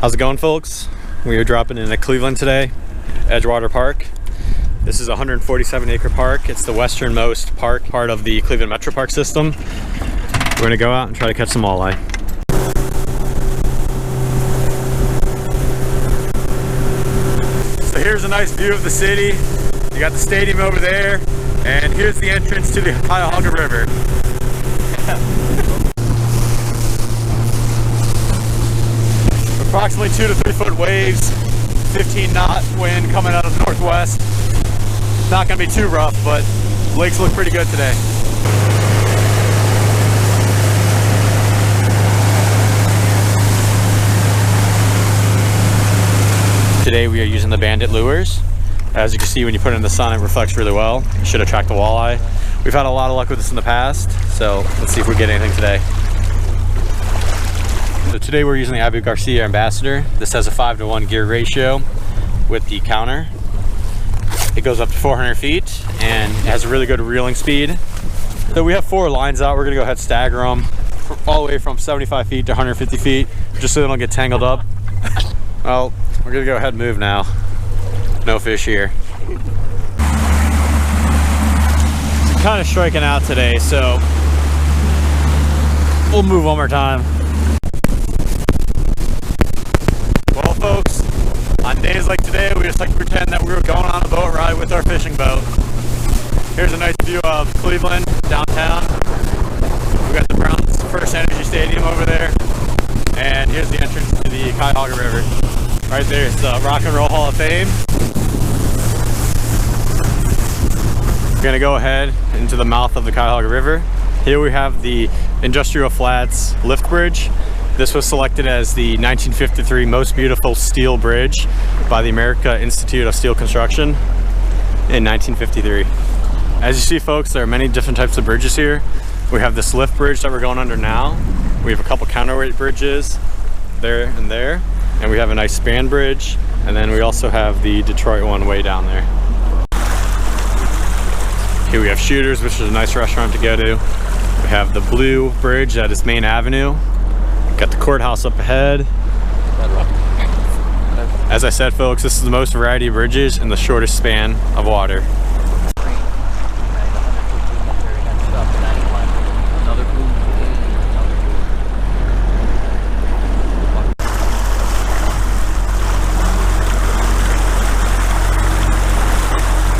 How's it going, folks? We are dropping into Cleveland today, Edgewater Park. This is a 147-acre park. It's the westernmost park, part of the Cleveland Metro Park system. We're gonna go out and try to catch some walleye. So here's a nice view of the city. You got the stadium over there, and here's the entrance to the Cuyahoga River. Approximately 2 to 3 foot waves, 15 knot wind coming out of the northwest. Not gonna be too rough, but lakes look pretty good today. Today we are using the Bandit Lures. As you can see, when you put it in the sun, it reflects really well. It should attract the walleye. We've had a lot of luck with this in the past, so let's see if we get anything today. So today we're using the Garcia Ambassador. This has a 5-to-1 gear ratio with the counter. It goes up to 400 feet and it has a really good reeling speed. So we have 4 lines out. We're gonna go ahead and stagger them all the way from 75 feet to 150 feet, just so they don't get tangled up. Well, we're gonna go ahead and move now. No fish here. It's kind of striking out today, so we'll move one more time. Well, folks, on days like today, we just like to pretend that we were going on a boat ride with our fishing boat. Here's a nice view of Cleveland, downtown. We got the Browns First Energy Stadium over there. And here's the entrance to the Cuyahoga River. Right there is the Rock and Roll Hall of Fame. We're gonna go ahead into the mouth of the Cuyahoga River. Here we have the Industrial Flats Lift Bridge. This was selected as the 1953 most beautiful steel bridge by the American Institute of Steel Construction in 1953. As you see, folks, there are many different types of bridges here. We have this lift bridge that we're going under now. We have a couple counterweight bridges there and there. And we have a nice span bridge. And then we also have the Detroit one way down there. Here we have Shooters, which is a nice restaurant to go to. We have the Blue Bridge that is Main Avenue. Got the courthouse up ahead. As I said, folks, this is the most variety of bridges in the shortest span of water.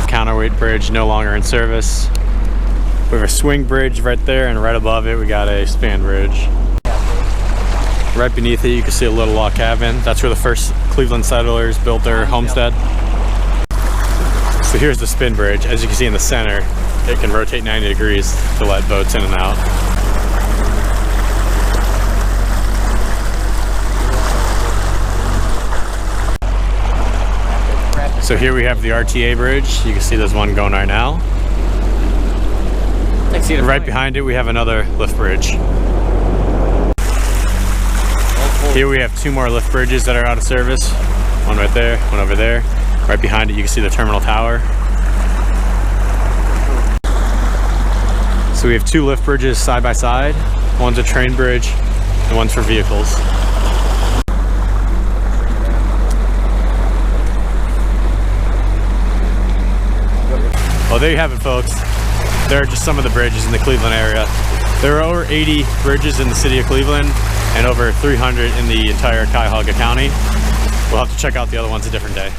Counterweight bridge no longer in service. We have a swing bridge right there, and right above it we got a span bridge. Right beneath it you can see a little log cabin. That's where the first Cleveland settlers built their homestead. So here's the spin bridge. As you can see in the center, it can rotate 90 degrees to let boats in and out. So here we have the Rta Bridge. You can see there's one going right now. Right behind it we have another lift bridge. Here we have 2 more lift bridges that are out of service. One right there, one over there. Right behind it you can see the terminal tower. So we have 2 lift bridges side by side. One's a train bridge and one's for vehicles. Well, there you have it, folks. There are just some of the bridges in the Cleveland area. There are over 80 bridges in the city of Cleveland and over 300 in the entire Cuyahoga County. We'll have to check out the other ones a different day.